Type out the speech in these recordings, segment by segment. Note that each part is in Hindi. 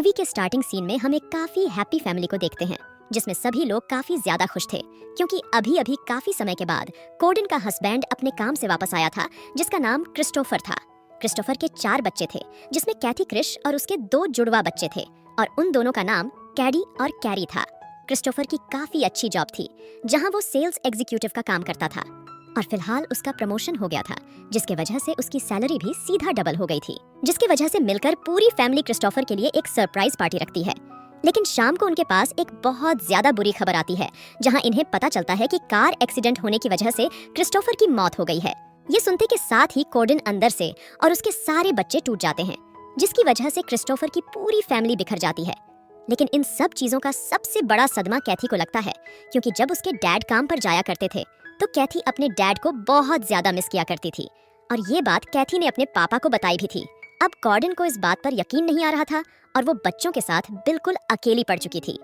मूवी के स्टार्टिंग सीन में हम एक काफी हैप्पी फैमिली को देखते हैं जिसमें सभी लोग काफी ज्यादा खुश थे क्योंकि अभी अभी काफी समय के बाद कोर्डन का हस्बैंड अपने काम से वापस आया था जिसका नाम क्रिस्टोफर था। क्रिस्टोफर के 4 बच्चे थे जिसमें कैथी क्रिश और उसके 2 जुड़वा बच्चे थे और उन दोनों का नाम कैडी और कैरी था। क्रिस्टोफर की काफी अच्छी जॉब थी जहां वो सेल्स एग्जीक्यूटिव का काम करता था और फिलहाल उसका प्रमोशन हो गया था जिसके वजह से उसकी सैलरी भी सीधा डबल हो गई थी, जिसकी वजह से मिलकर पूरी फैमिली क्रिस्टोफर के लिए एक सरप्राइज पार्टी रखती है। लेकिन शाम को उनके पास एक बहुत ज्यादा बुरी खबर आती है जहां इन्हें पता चलता है कि कार एक्सीडेंट होने की वजह से क्रिस्टोफर की मौत हो गई है। ये सुनते के साथ ही कोर्डन अंदर से और उसके सारे बच्चे टूट जाते हैं जिसकी वजह से क्रिस्टोफर की पूरी फैमिली बिखर जाती है। लेकिन इन सब चीजों का सबसे बड़ा सदमा कैथी को लगता है क्योंकि जब उसके डैड काम पर जाया करते थे तो कैथी अपने डैड को बहुत ज्यादा मिस किया करती थी और ये बात कैथी ने अपने पापा को बताई भी थी। अब कॉर्डन को इस बात पर यकीन नहीं आ रहा था और वो बच्चों के साथ बिल्कुल अकेली पड़ चुकी थी।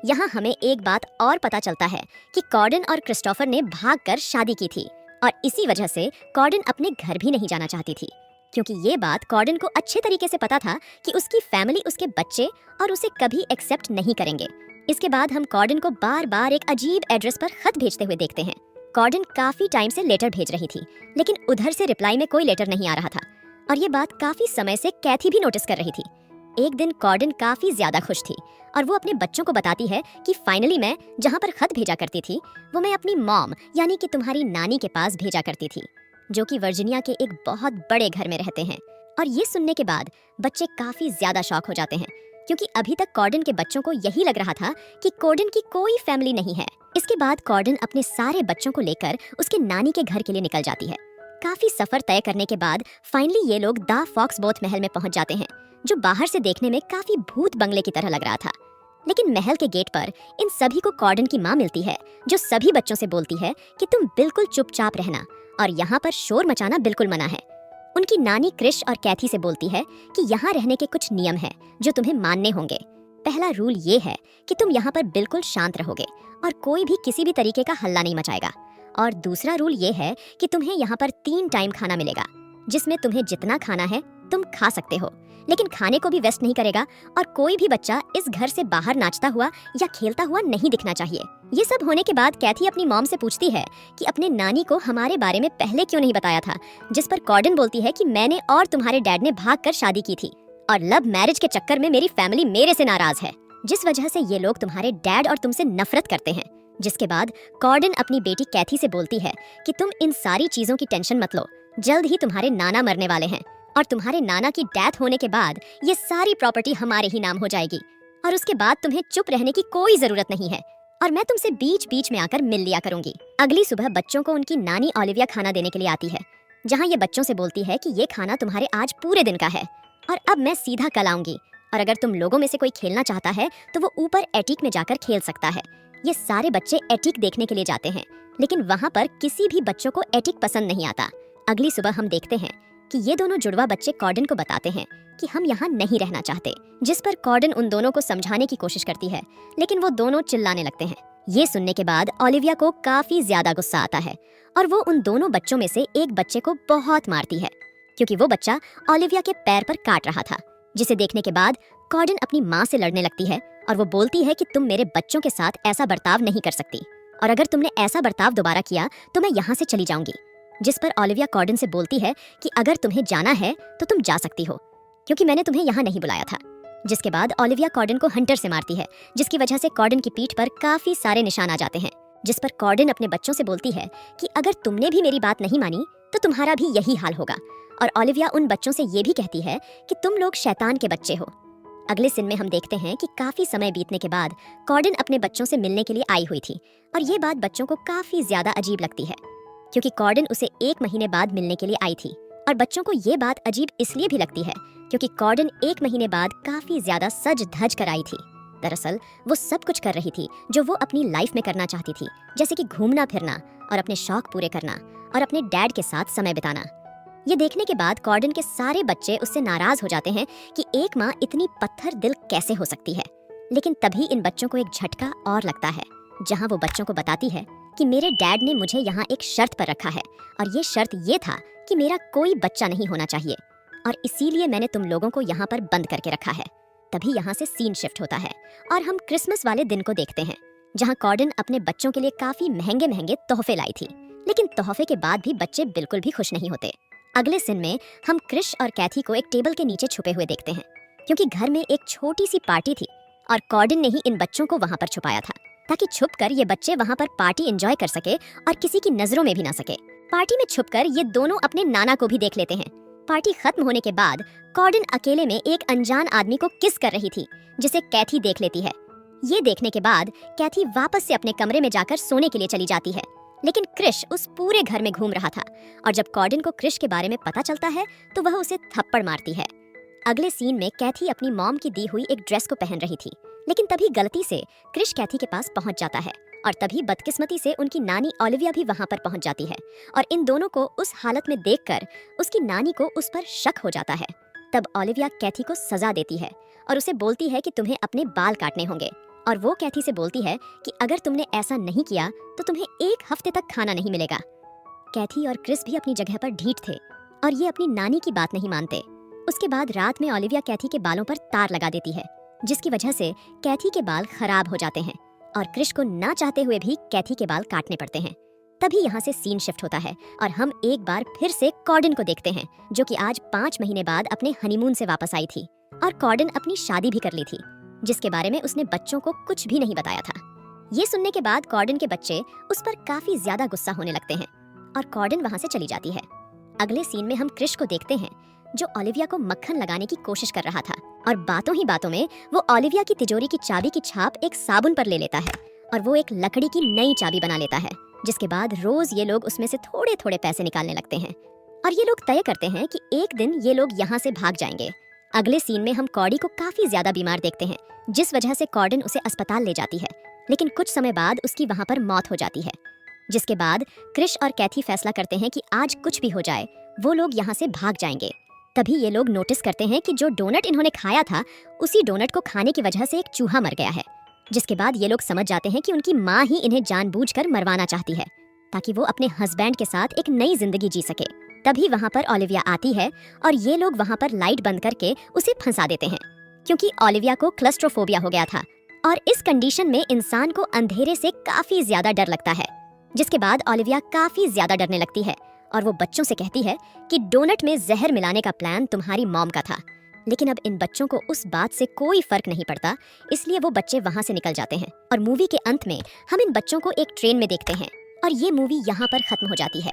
यहाँ हमें एक बात और पता चलता है कि कॉर्डन और क्रिस्टोफर ने भागकर शादी की थी और इसी वजह से कॉर्डन अपने घर भी नहीं जाना चाहती थी क्योंकि ये बात कॉर्डन को अच्छे तरीके से पता था कि उसकी फैमिली उसके बच्चे और उसे कभी एक्सेप्ट नहीं करेंगे। इसके बाद हम कॉर्डन को बार बार एक अजीब एड्रेस पर खत भेजते हुए देखते हैं। कॉर्डन काफी टाइम से लेटर भेज रही थी लेकिन उधर से रिप्लाई में कोई लेटर नहीं आ रहा था और ये बात काफी समय से कैथी भी नोटिस कर रही थी। एक दिन कॉर्डन काफी ज्यादा खुश थी और वो अपने बच्चों को बताती है कि फाइनली मैं जहाँ पर खत भेजा करती थी वो मैं अपनी मॉम यानी कि तुम्हारी नानी के पास भेजा करती थी जो कि वर्जीनिया के एक बहुत बड़े घर में रहते हैं। और ये सुनने के बाद बच्चे काफी ज्यादा शॉक हो जाते हैं क्योंकि अभी तक कॉर्डन के बच्चों को यही लग रहा था कि कॉर्डन की कोई फैमिली नहीं है। इसके बाद कॉर्डन अपने सारे बच्चों को लेकर उसके नानी के घर के लिए निकल जाती है। काफी सफर तय करने के बाद फाइनली ये लोग द फॉक्सबोथ महल में पहुंच जाते हैं जो बाहर से देखने में काफी भूत बंगले की तरह लग रहा था। लेकिन महल के गेट पर इन सभी को कॉर्डन की माँ मिलती है जो सभी बच्चों से बोलती है कि तुम बिल्कुल चुपचाप रहना और यहाँ पर शोर मचाना बिल्कुल मना है। उनकी नानी क्रिश और कैथी से बोलती है कि यहाँ रहने के कुछ नियम हैं जो तुम्हें मानने होंगे। पहला रूल ये है कि तुम यहाँ पर बिल्कुल शांत रहोगे और कोई भी किसी भी तरीके का हल्ला नहीं मचाएगा। और दूसरा रूल ये है कि तुम्हें यहाँ पर 3 टाइम खाना मिलेगा जिसमें तुम्हें जितना खाना है तुम खा सकते हो, लेकिन खाने को भी वेस्ट नहीं करेगा और कोई भी बच्चा इस घर से बाहर नाचता हुआ या खेलता हुआ नहीं दिखना चाहिए। ये सब होने के बाद कैथी अपनी मॉम से पूछती है कि अपने नानी को हमारे बारे में पहले क्यों नहीं बताया था, जिस पर कॉर्डन बोलती है कि मैंने और तुम्हारे डैड ने भागकर शादी की थी और लव मैरिज के चक्कर में मेरी फैमिली मेरे से नाराज है जिस वजह से ये लोग तुम्हारे डैड और तुमसे नफरत करते हैं। जिसके बाद कॉर्डन अपनी बेटी कैथी से बोलती है कि तुम इन सारी चीजों की टेंशन मत लो, जल्द ही तुम्हारे नाना मरने वाले हैं और तुम्हारे नाना की डेथ होने के बाद ये सारी प्रॉपर्टी हमारे ही नाम हो जाएगी और उसके बाद तुम्हें चुप रहने की कोई जरूरत नहीं है और मैं तुमसे बीच बीच में आकर मिल लिया करूंगी। अगली सुबह बच्चों को उनकी नानी ओलिविया खाना देने के लिए आती है जहां ये बच्चों से बोलती है कि ये खाना तुम्हारे आज पूरे दिन का है और अब मैं सीधा कल आऊंगी और अगर तुम लोगों में से कोई खेलना चाहता है तो वो ऊपर एटीक में जाकर खेल सकता है। ये सारे बच्चे एटीक देखने के लिए जाते हैं लेकिन वहाँ पर किसी भी बच्चों को एटीक पसंद नहीं आता। अगली सुबह हम देखते हैं कि ये दोनों जुड़वा बच्चे कॉर्डन को बताते हैं कि हम यहाँ नहीं रहना चाहते, जिस पर कॉर्डन उन दोनों को समझाने की कोशिश करती है लेकिन वो दोनों चिल्लाने लगते हैं। ये सुनने के बाद ओलिविया को काफी ज्यादा गुस्सा आता है और वो उन दोनों बच्चों में से एक बच्चे को बहुत मारती है क्योंकि वो बच्चा ओलिविया के पैर पर काट रहा था, जिसे देखने के बाद कॉर्डन अपनी माँ से लड़ने लगती है और वो बोलती है कि तुम मेरे बच्चों के साथ ऐसा बर्ताव नहीं कर सकती और अगर तुमने ऐसा बर्ताव दोबारा किया तो मैं यहाँ से चली जाऊंगी। जिस पर ओलिविया कॉर्डन से बोलती है कि अगर तुम्हें जाना है तो तुम जा सकती हो क्योंकि मैंने तुम्हें यहाँ नहीं बुलाया था। जिसके बाद ओलिविया कॉर्डन को हंटर से मारती है जिसकी वजह से कॉर्डन की पीठ पर काफी सारे निशान आ जाते हैं। जिस पर कॉर्डन अपने बच्चों से बोलती है कि अगर तुमने भी मेरी बात नहीं मानी तो तुम्हारा भी यही हाल होगा और ओलिविया उन बच्चों से ये भी कहती है कि तुम लोग शैतान के बच्चे हो। अगले सीन में हम देखते हैं कि काफी समय बीतने के बाद कॉर्डन अपने बच्चों से मिलने के लिए आई हुई थी और ये बात बच्चों को काफी ज्यादा अजीब लगती है क्योंकि कॉर्डन उसे 1 महीने बाद मिलने के लिए आई थी और बच्चों को ये बात अजीब इसलिए भी लगती है क्योंकि कॉर्डन 1 महीने बाद काफी ज्यादा सज धज कर आई थी। दरअसल वो सब कुछ कर रही थी जो वो अपनी लाइफ में करना चाहती थी, जैसे कि घूमना फिरना और अपने शौक पूरे करना और अपने डैड के साथ समय बिताना। ये देखने के बाद कॉर्डन के सारे बच्चे उससे नाराज हो जाते हैं कि एक माँ इतनी पत्थर दिल कैसे हो सकती है। लेकिन तभी इन बच्चों को एक झटका और लगता है जहाँ वो बच्चों को बताती है कि मेरे डैड ने मुझे यहाँ एक शर्त पर रखा है और ये शर्त ये था कि मेरा कोई बच्चा नहीं होना चाहिए और इसीलिए मैंने तुम लोगों को यहाँ पर बंद करके रखा है। तभी यहाँ से सीन शिफ्ट होता है और हम क्रिसमस वाले दिन को देखते हैं, जहाँ कॉर्डन अपने बच्चों के लिए काफी महंगे महंगे तोहफे लाई थी। लेकिन तोहफे के बाद भी बच्चे बिल्कुल भी खुश नहीं होते। अगले सीन में हम क्रिश और कैथी को एक टेबल के नीचे छुपे हुए देखते हैं, क्योंकि घर में एक छोटी सी पार्टी थी और कॉर्डन ने ही इन बच्चों को वहां पर छुपाया था, ताकि छुपकर ये बच्चे वहां पर पार्टी एंजॉय कर सके और किसी की नजरों में भी ना सके। पार्टी में छुपकर ये दोनों अपने नाना को भी देख लेते हैं। पार्टी खत्म होने के बाद कॉर्डन अकेले में एक अनजान आदमी को किस कर रही थी, जिसे कैथी देख लेती है। ये देखने के बाद कैथी वापस से अपने कमरे में जाकर सोने के लिए चली जाती है, लेकिन क्रिश उस पूरे घर में घूम रहा था और जब कॉर्डन को क्रिश के बारे में पता चलता है तो वह उसे थप्पड़ मारती है। अगले सीन में कैथी अपनी मॉम की दी हुई एक ड्रेस को पहन रही थी, लेकिन तभी गलती से क्रिश कैथी के पास पहुंच जाता है और तभी बदकिस्मती से उनकी नानी ओलिविया भी वहां पर पहुंच जाती है और इन दोनों को उस हालत में देखकर उसकी नानी को उस पर शक हो जाता है। तब ओलिविया कैथी को सजा देती है और उसे बोलती है कि तुम्हें अपने बाल काटने होंगे, और वो कैथी से बोलती है कि अगर तुमने ऐसा नहीं किया तो तुम्हें 1 हफ्ते तक खाना नहीं मिलेगा। कैथी और क्रिस भी अपनी जगह पर ढीठ थे और ये अपनी नानी की बात नहीं मानते। उसके बाद रात में ओलिविया कैथी के बालों पर तार लगा देती है, जिसकी वजह से कैथी के बाल खराब हो जाते हैं और क्रिश को ना चाहते हुए भी कैथी के बाल काटने पड़ते हैं। तभी यहाँ से सीन शिफ्ट होता है और हम एक बार फिर से कॉर्डन को देखते हैं, जो कि आज 5 महीने बाद अपने हनीमून से वापस आई थी और कॉर्डन अपनी शादी भी कर ली थी, जिसके बारे में उसने बच्चों को कुछ भी नहीं बताया था। ये सुनने के बाद कॉर्डन के बच्चे उस पर काफी ज्यादा गुस्सा होने लगते हैं और कॉर्डन वहां से चली जाती है। अगले सीन में हम क्रिश को देखते हैं, जो ओलिविया को मक्खन लगाने की कोशिश कर रहा था और बातों ही बातों में वो ओलिविया की तिजोरी की चाबी की छाप एक साबुन पर ले लेता है और वो एक लकड़ी की नई चाबी बना लेता है, जिसके बाद रोज ये लोग उसमें से थोड़े थोड़े पैसे निकालने लगते हैं और ये लोग तय करते हैं कि एक दिन ये लोग यहाँ से भाग जाएंगे। अगले सीन में हम कॉर्डी को काफी ज्यादा बीमार देखते हैं, जिस वजह से कॉर्डन उसे अस्पताल ले जाती है, लेकिन कुछ समय बाद उसकी वहां पर मौत हो जाती है। जिसके बाद क्रिश और कैथी फैसला करते हैं कि आज कुछ भी हो जाए वो लोग यहाँ से भाग जाएंगे। तभी ये लोग नोटिस करते हैं कि जो डोनट इन्होंने खाया था उसी डोनट को खाने की वजह से एक चूहा मर गया है। जिसके बाद ये लोग समझ जाते हैं कि उनकी माँ ही इन्हें जानबूझकर मरवाना चाहती है, ताकि वो अपने हस्बैंड के साथ एक नई जिंदगी जी सके। तभी वहां पर ओलिविया आती है और ये लोग वहां पर लाइट बंद करके उसे फंसा देते हैं, क्योंकि ओलिविया को क्लस्ट्रोफोबिया हो गया था और इस कंडीशन में इंसान को अंधेरे से काफी ज्यादा डर लगता है। जिसके बाद ओलिविया काफी ज्यादा डरने लगती है और वो बच्चों से कहती है कि डोनट में जहर मिलाने का प्लान तुम्हारी मॉम का था। लेकिन अब इन बच्चों को उस बात से कोई फर्क नहीं पड़ता, इसलिए वो बच्चे वहां से निकल जाते हैं और मूवी के अंत में हम इन बच्चों को एक ट्रेन में देखते हैं और ये मूवी यहाँ पर खत्म हो जाती है।